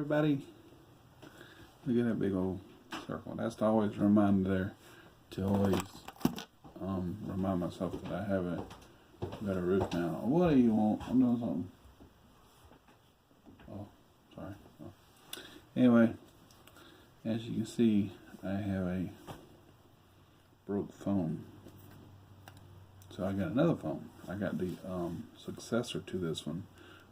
everybody. Look at that big old circle. That's to always remind there to always remind myself that I have a better roof now. What do you want? I'm doing something. Oh, sorry. Oh. Anyway, as you can see, I have a broke phone. So I got another phone. I got the successor to this one,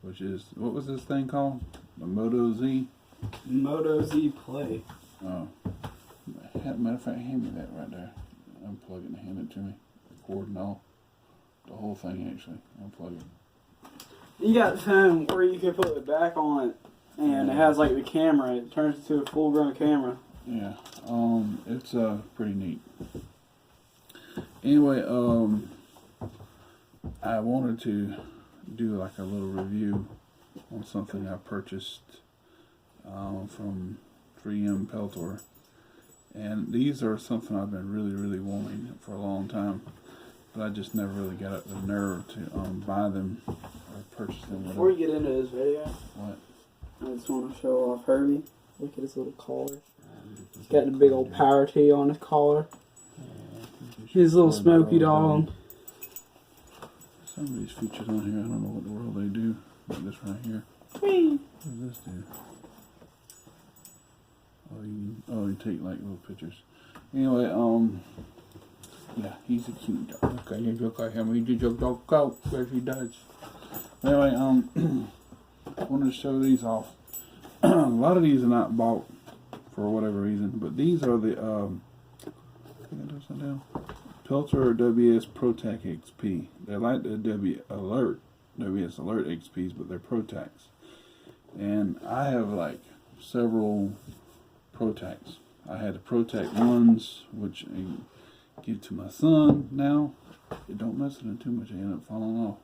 which is, what was this thing called? The Moto Z? Moto Z Play. Oh. Matter of fact, hand me that right there. Unplug it and hand it to me. Record and all. The whole thing, actually. Unplug it. You got the phone where you can put it back on it, and it has like the camera. It turns into a full-grown camera. Yeah. It's pretty neat. Anyway, I wanted to do like a little review on something I purchased from 3M Peltor. And these are something I've been really wanting for a long time, but I just never really got up the nerve to buy them or purchase them. Before you get into this video, what? I just want to show off Herbie. Look at his little collar. He's got the big old power tee on his collar. His little smoky dog. Some of these features on here, I don't know what the world they do. Like this right here. Whee! What does this do? You take like little pictures. Anyway, yeah, he's a cute dog. Okay, you look at him. He did your dog go. Yes, he does. Anyway, I wanted to show these off. A lot of these are not bought for whatever reason, but these are the Peltor WS Pro-Tac XP. They're like the WS Alert XPs, but they're Pro-Tacs. And I have like several Pro-Tacs. I had the Pro-Tac ones, which I give to my son now. It don't mess with them too much, they end up falling off.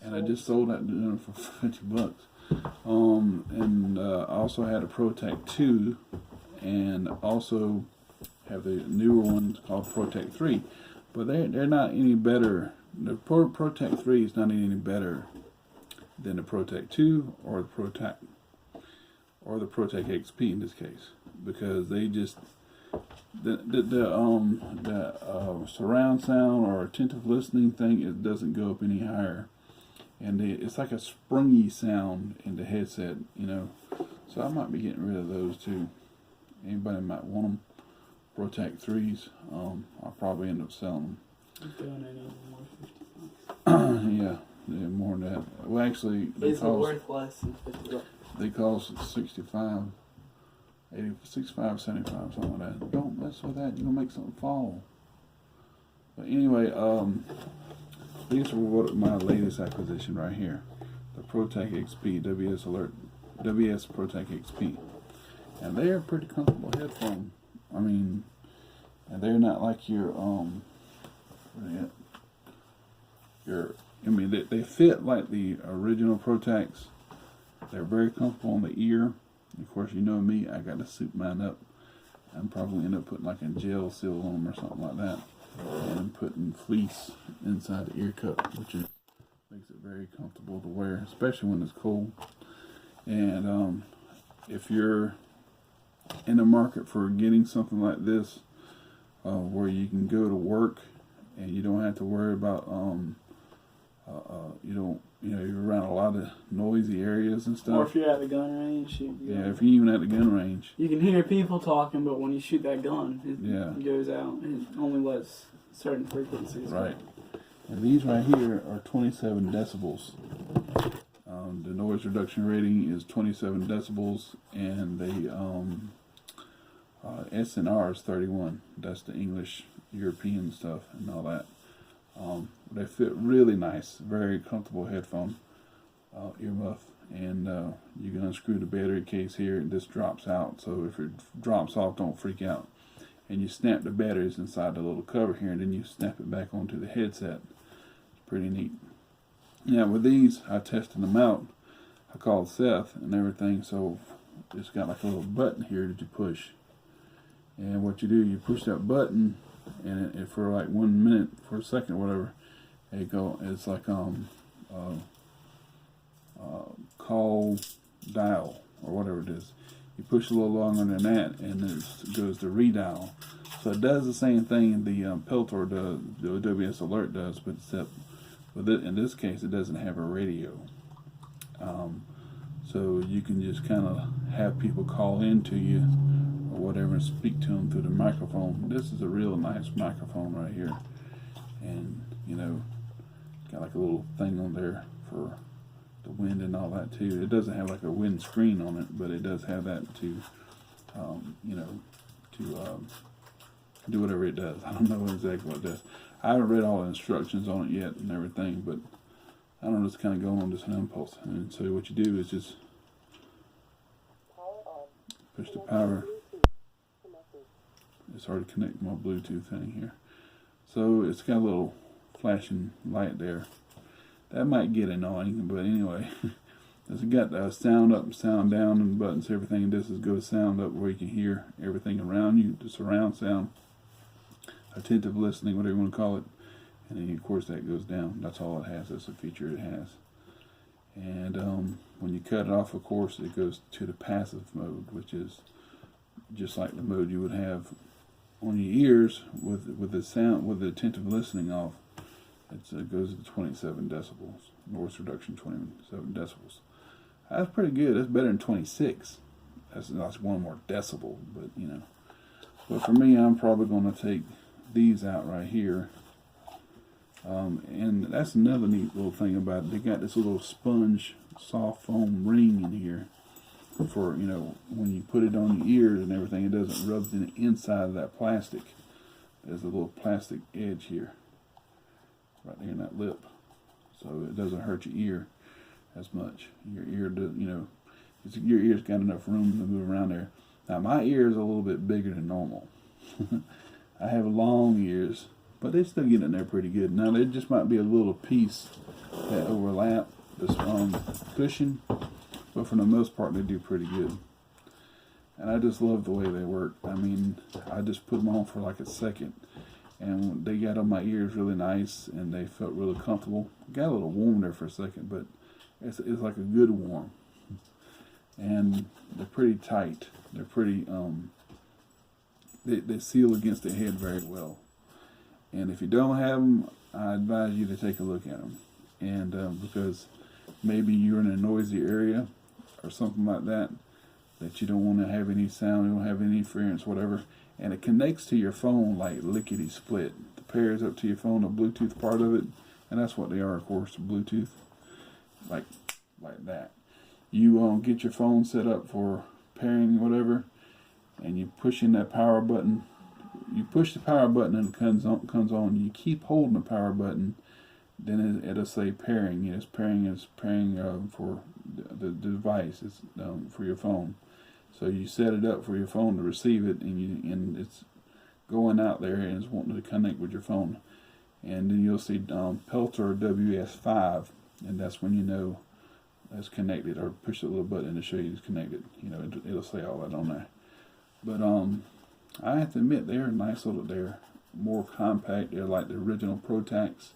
And I just sold that to them for $50. I also had a Pro-Tac 2, and also have the newer ones called Pro-Tac 3. But they're not any better. The Pro-Tac 3 is not any better than the Pro-Tac 2 or the Pro-Tac XP in this case, because they just the surround sound or attentive listening thing, it doesn't go up any higher, and it's like a sprungy sound in the headset, you know. So I might be getting rid of those too. Anybody might want them. Pro-Tac 3s, I'll probably end up selling them. Yeah, more than that. Well, actually, it's worth less than $50. They cost 65, 75, 75, something like that. Don't mess with that. You're gonna make something fall. But anyway, these are my latest acquisition right here, the Pro-Tac XP WS Pro-Tac XP, and they are pretty comfortable headphones. I mean, and they're not like your they fit like the original Pro-Tacs. They're very comfortable on the ear. Of course, you know me, I got to suit mine up. I'm probably end up putting like a gel seal on them or something like that, and putting fleece inside the ear cup, which makes it very comfortable to wear, especially when it's cold. And if you're in the market for getting something like this, where you can go to work and you don't have to worry about you're around a lot of noisy areas and stuff. Or if you're at the gun range. Yeah, if you're even at the gun range. You can hear people talking, but when you shoot that gun, it goes out. It only lets certain frequencies. Right. And these right here are 27 decibels. The noise reduction rating is 27 decibels, and the SNR is 31. That's the English European stuff and all that. They fit really nice, very comfortable headphone, earmuff, and you can unscrew the battery case here, and this drops out. So if it drops off, don't freak out. And you snap the batteries inside the little cover here, and then you snap it back onto the headset. It's pretty neat. Now with these, I tested them out. I called Seth and everything, so it's got like a little button here that you push. And what you do, you push that button, and it for like 1 minute, for a second, whatever, it's like call dial or whatever it is. You push a little longer than that, and it goes to redial. So it does the same thing the Peltor does, the WS Alert does, but except with it, in this case, it doesn't have a radio. So you can just kind of have people call into you or whatever and speak to them through the microphone. This is a real nice microphone right here, and you know, got like a little thing on there for the wind and all that too. It doesn't have like a wind screen on it, but it does have that to, you know, to do whatever it does. I don't know exactly what it does. I haven't read all the instructions on it yet and everything, but I don't know, it's kind of going on just an impulse. And so what you do is just push the power. It's hard to connect my Bluetooth thing here. So it's got a little flashing light there. That might get annoying, but anyway, it's got the sound up and sound down and buttons, everything. This is go sound up where you can hear everything around you, the surround sound, attentive listening, whatever you want to call it. And then of course that goes down. That's all it has. That's the feature it has. And when you cut it off, of course, it goes to the passive mode, which is just like the mode you would have on your ears with the sound, with the attentive listening off. It goes to 27 decibels, noise reduction 27 decibels. That's pretty good. That's better than 26. That's one more decibel, but you know. But for me, I'm probably going to take these out right here. And that's another neat little thing about it. They got this little sponge, soft foam ring in here for, you know, when you put it on your ears and everything, it doesn't rub in the inside of that plastic. There's a little plastic edge here, right there in that lip, so it doesn't hurt your ear as much. Your ear, you know, your ear's got enough room to move around there. Now my ear is a little bit bigger than normal. I have long ears, but they still get in there pretty good. Now there just might be a little piece that overlap this cushion, but for the most part they do pretty good. And I just love the way they work. I mean, I just put them on for like a second, and they got on my ears really nice, and they felt really comfortable. Got a little warm there for a second, but it's like a good warm. And they're pretty tight. They're pretty, they seal against the head very well. And if you don't have them, I advise you to take a look at them. And because maybe you're in a noisy area or something like that, that you don't want to have any sound, you don't have any interference, whatever. And it connects to your phone like lickety split. The pairs up to your phone, the Bluetooth part of it, and that's what they are, of course, Bluetooth, like that. You get your phone set up for pairing, whatever, and you push in that power button. You push the power button and it comes on. You keep holding the power button, then it'll say pairing. It's pairing for the device. It's for your phone. So you set it up for your phone to receive it, and it's going out there and it's wanting to connect with your phone. And then you'll see Peltor WS5, and that's when you know it's connected. Or push the little button to show you it's connected. You know, it'll say all that on there. But I have to admit, they're nice little. They're more compact. They're like the original Pro-Tacs,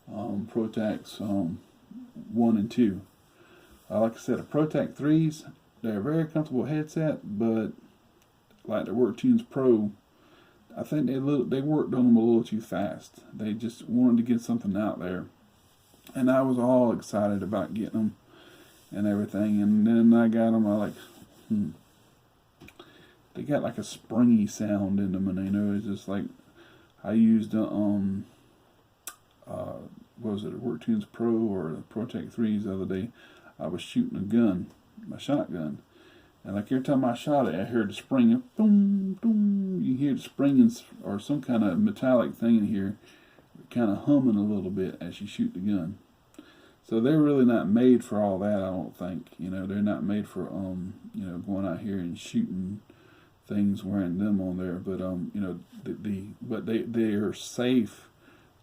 Pro-Tacs 1 and 2. Like I said, the Pro-Tac 3s, they're a very comfortable headset, but like the WorkTunes Pro, I think they worked on them a little too fast. They just wanted to get something out there, and I was all excited about getting them and everything. And then I got them. I like, they got like a springy sound in them, and you know, it's just like I used what was it, a WorkTunes Pro or the Pro-Tac 3s the other day. I was shooting a gun, my shotgun, and like every time I shot it, I heard the spring, boom, boom. You hear the spring or some kind of metallic thing in here, kind of humming a little bit as you shoot the gun. So they're really not made for all that, I don't think. You know, they're not made for you know, going out here and shooting things wearing them on there. But you know, but they are safe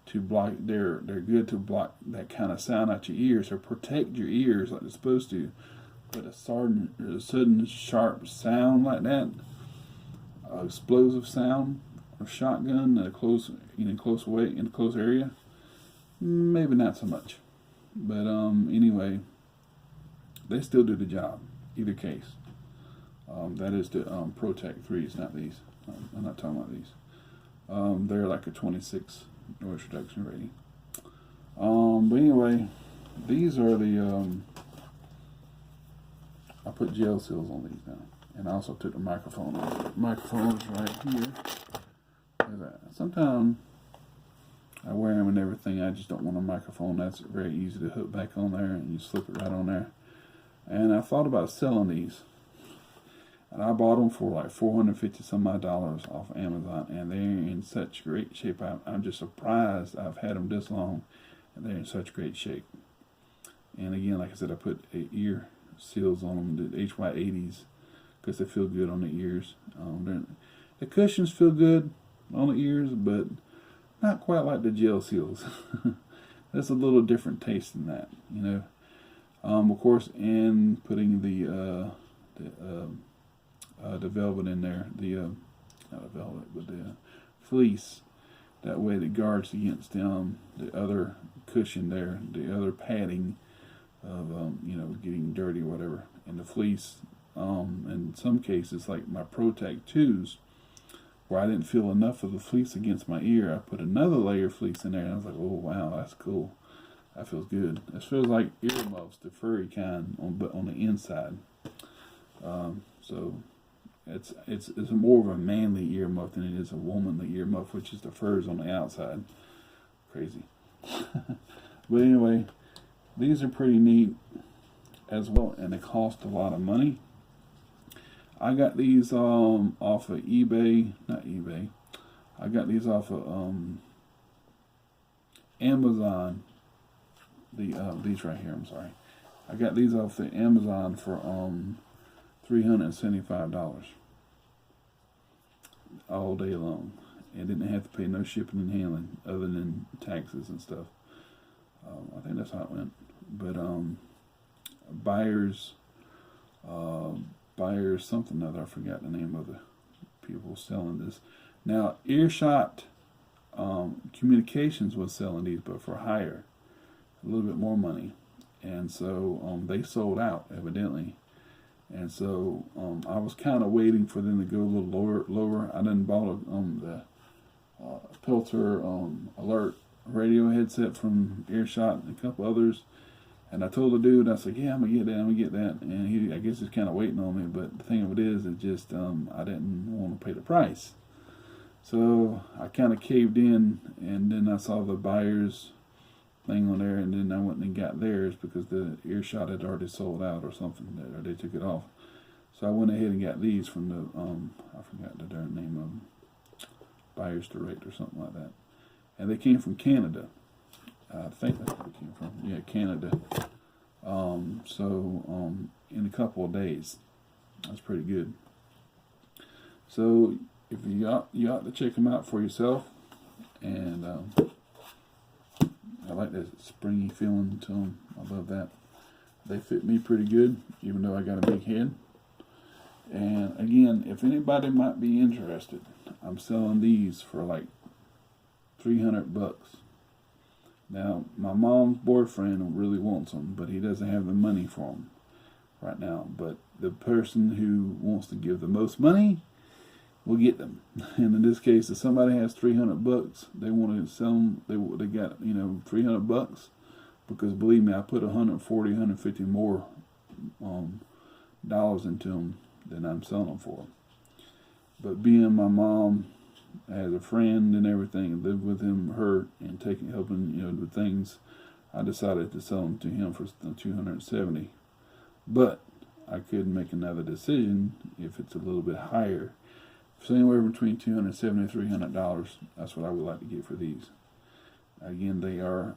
to block. They're good to block that kind of sound out your ears or protect your ears like they're supposed to. But a sudden sharp sound like that, explosive sound, or shotgun at a close area, maybe not so much. But anyway, they still do the job. either case. That is the Pro-Tac 3s, not these. I'm not talking about these. They're like a 26 noise reduction rating. But anyway, these are the, I put gel seals on these now. And I also took the microphone off. The microphone's right here. Look at that. Sometimes I wear them and everything. I just don't want a microphone. That's very easy to hook back on there, and you slip it right on there. And I thought about selling these. And I bought them for like $450 some odd off Amazon, and they're in such great shape. I'm just surprised I've had them this long, and they're in such great shape. And again, like I said, I put ear seals on them, the HY80s, because they feel good on the ears. The cushions feel good on the ears, but not quite like the gel seals. That's a little different taste than that, you know. Of course, in putting the velvet in there, not a velvet, but the fleece, that way it guards against the other cushion there, the other padding of you know, getting dirty or whatever. And the fleece, in some cases, like my Pro-Tac 2s, where I didn't feel enough of the fleece against my ear, I put another layer of fleece in there, and I was like, oh wow, that's cool. That feels good. This feels like earmuffs, the furry kind, but on the inside. So it's more of a manly earmuff than it is a womanly earmuff, which is the furs on the outside. Crazy. But anyway, these are pretty neat as well, and they cost a lot of money. I got these off of eBay, not eBay. I got these off of Amazon. These right here, I'm sorry. I got these off of Amazon for $375 all day long. And didn't have to pay no shipping and handling other than taxes and stuff. I think that's how it went. But buyers something other, I forgot the name of the people selling this. Now Earshot Communications was selling these, but for higher, a little bit more money, and so they sold out evidently. And so I was kind of waiting for them to go a little lower. I done bought the Peltor Alert radio headset from Earshot and a couple others. And I told the dude, I said, yeah, I'm going to get that. And he, I guess he's kind of waiting on me. But the thing of it is, just, I didn't want to pay the price. So I kind of caved in, and then I saw the buyers thing on there, and then I went and got theirs because the Earshot had already sold out or something, or they took it off. So I went ahead and got these from the, I forgot the darn name of them, Buyers Direct or something like that. And they came from Canada. I think that's where it came from. Yeah, Canada. In a couple of days. That's pretty good. So if you ought to check them out for yourself. And I like that springy feeling to them. I love that. They fit me pretty good, even though I got a big head. And again, if anybody might be interested, I'm selling these for like $300. Now, my mom's boyfriend really wants them, but he doesn't have the money for them right now. But the person who wants to give the most money will get them. And in this case, if somebody has $300, they want to sell them. They got, you know, $300, because believe me, I put 140, 150 more dollars into them than I'm selling them for. But being my mom as a friend and everything, lived with her, and helping, you know, with things, I decided to sell them to him for $270. But I could make another decision if it's a little bit higher. So anywhere between $270 and $300, that's what I would like to get for these. Again, they are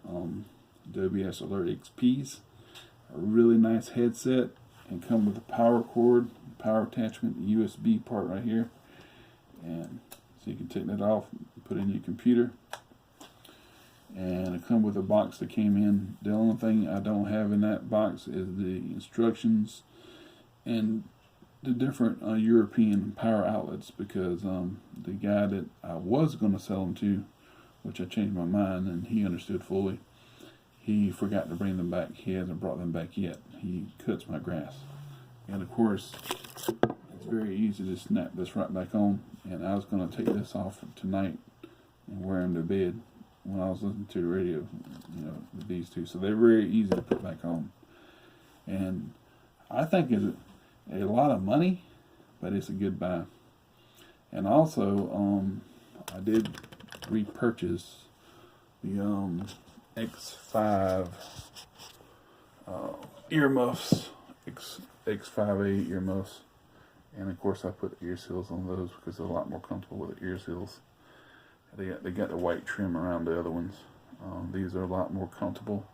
WS Alert XPs, a really nice headset, and come with a power cord, power attachment, USB part right here, and so you can take that off and put it in your computer. And it comes with a box that came in. The only thing I don't have in that box is the instructions and the different European power outlets, because the guy that I was going to sell them to, which I changed my mind and he understood fully, he forgot to bring them back. He hasn't brought them back yet. He cuts my grass. And of course, it's very easy to snap this right back on. And I was going to take this off tonight and wear them to bed when I was listening to the radio, you know, with these two. So they're very easy to put back on. And I think it's a lot of money, but it's a good buy. And also, I did repurchase the X5 earmuffs, X5A earmuffs. And of course I put ear seals on those because they're a lot more comfortable with the ear seals. They got the white trim around the other ones. These are a lot more comfortable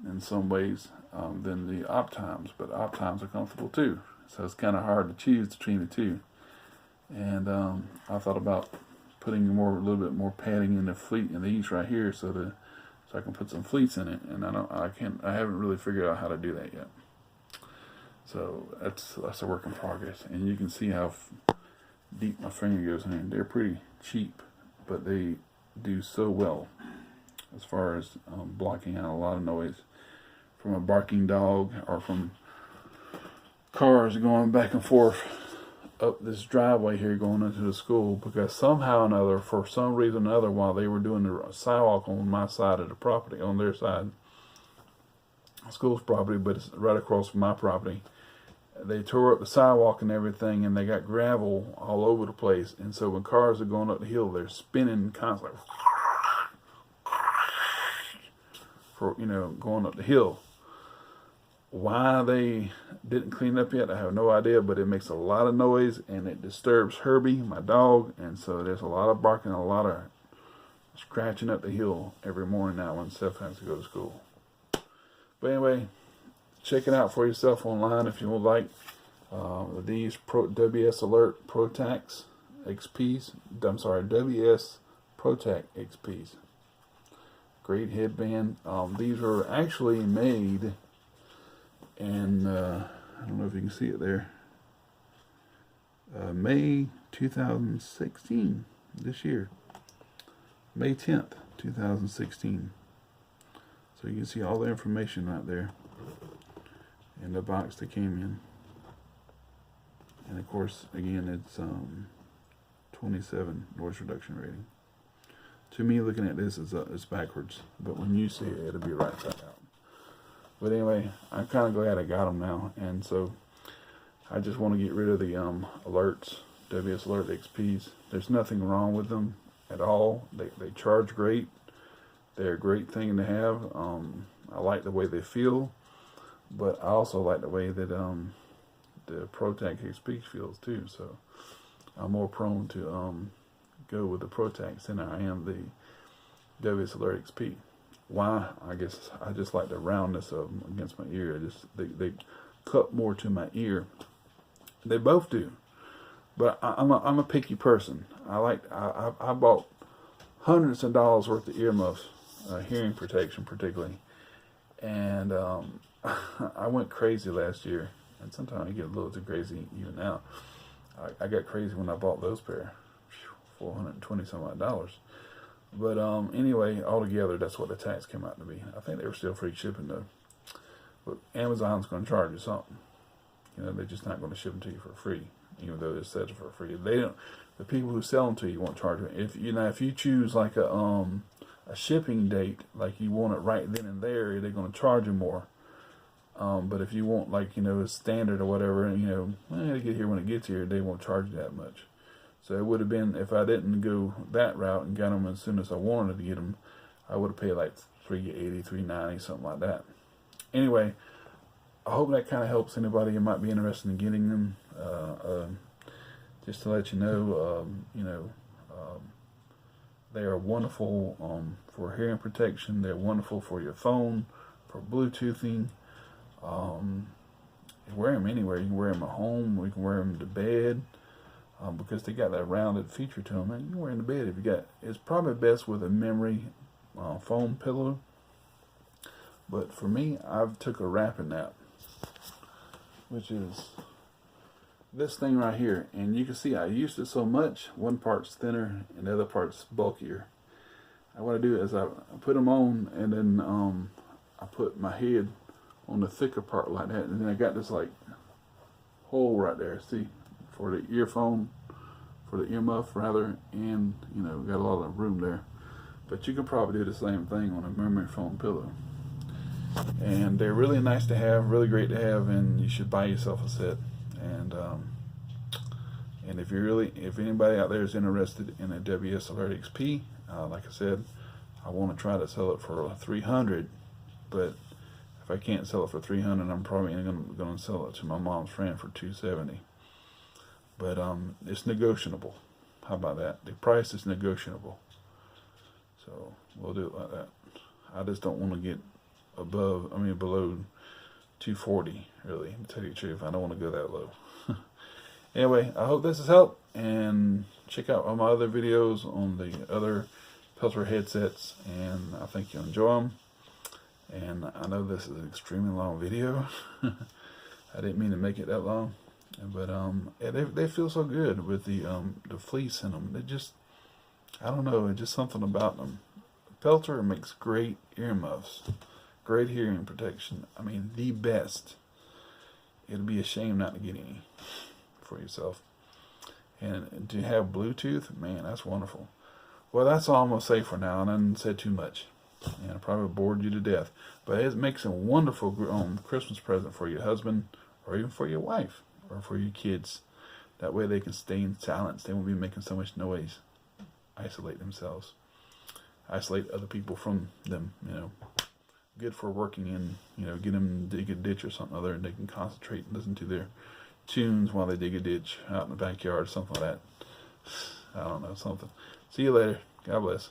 in some ways than the Optimes, but Optimes are comfortable too. So it's kind of hard to choose between the two. And I thought about putting a little bit more padding in the fleet in these right here, so I can put some fleets in it. And I haven't really figured out how to do that yet. So that's a work in progress. And you can see how deep my finger goes in here. They're pretty cheap, but they do so well as far as blocking out a lot of noise from a barking dog or from cars going back and forth up this driveway here going into the school, because somehow or another, for some reason or another, while they were doing the sidewalk on my side of the property, on their side, school's property, but it's right across from my property, they tore up the sidewalk and everything, and they got gravel all over the place. And so when cars are going up the hill, they're spinning constantly for, you know, going up the hill. Why they didn't clean it up yet, I have no idea, but it makes a lot of noise and it disturbs Herbie, my dog, and so there's a lot of barking, a lot of scratching up the hill every morning now when Steph has to go to school. But anyway, check it out for yourself online if you would like. These WS Alert Pro-Tac XPs, WS Pro-Tac XPs. Great headband. These were actually made, and I don't know if you can see it there, May 2016, this year, May 10th, 2016. So you can see all the information right there in the box that came in. And of course, again, it's 27 noise reduction rating. To me, looking at this, it's backwards, but when you see it, it'll be right side out. But anyway, I'm kind of glad I got them now, and so I just want to get rid of the alerts, WS Alert XPs. There's nothing wrong with them at all. They charge great. They're a great thing to have. I like the way they feel, but I also like the way that the Pro-Tac XP feels too. So I'm more prone to go with the Pro-Tacs than I am the WS Alert XP. Why? I guess I just like the roundness of them against my ear. They cut more to my ear. They both do, but I'm a picky person. I bought hundreds of dollars worth of earmuffs, hearing protection particularly, and I went crazy last year, and sometimes I get a little too crazy even now. I got crazy when I bought those pair, $420 some odd dollars. But anyway, altogether, that's what the tax came out to be. I think they were still free shipping though. But Amazon's going to charge you something. You know, they're just not going to ship them to you for free, even though they're set for free. They don't. The people who sell them to you won't charge you. If you choose like a shipping date, like you want it right then and there, they're going to charge you more. But if you want, like, you know, a standard or whatever, you know, to get here when it gets here, they won't charge you that much. So it would have been, if I didn't go that route and got them as soon as I wanted to get them, I would have paid like $380, $390, something like that. Anyway, I hope that kind of helps anybody who might be interested in getting them. Just to let you know, they are wonderful for hearing protection. They're wonderful for your phone, for Bluetoothing. You can wear them anywhere. You can wear them at home, or you can wear them to bed. Because they got that rounded feature to them, and you can wear in the bed if you got. It's probably best with a memory foam pillow. But for me, I've took a wrapping nap, which is this thing right here. And you can see I used it so much. One part's thinner, and the other part's bulkier. And what I do is I put them on, and then I put my head on the thicker part like that, and then I got this like hole right there. See, for the earphone, for the earmuff rather, and you know, got a lot of room there. But you can probably do the same thing on a memory foam pillow. And they're really nice to have, really great to have, and you should buy yourself a set. And if anybody out there is interested in a WS Alert XP, like I said, I want to try to sell it for $300, but if I can't sell it for $300, I'm probably going to sell it to my mom's friend for $270. But it's negotiable. How about that? The price is negotiable. So we'll do it like that. I just don't want to get below 240, really, to tell you the truth. I don't want to go that low. Anyway, I hope this has helped, and check out all my other videos on the other Peltor headsets, and I think you'll enjoy them. And I know this is an extremely long video. I didn't mean to make it that long, but they feel so good with the fleece in them. They just, I don't know, it's just something about them. Peltor makes great earmuffs, great hearing protection. I mean, the best. It'd be a shame not to get any for yourself. And to have Bluetooth, man, that's wonderful. Well, that's all I'm going to say for now. And I didn't say too much. And I probably bored you to death. But it makes a wonderful Christmas present for your husband, or even for your wife, or for your kids. That way they can stay in silence. They won't be making so much noise. Isolate themselves. Isolate other people from them, you know. Good for working in, you know, get them to dig a ditch or something other, and they can concentrate and listen to their tunes while they dig a ditch out in the backyard or something like that. I don't know, something. See you later. God bless.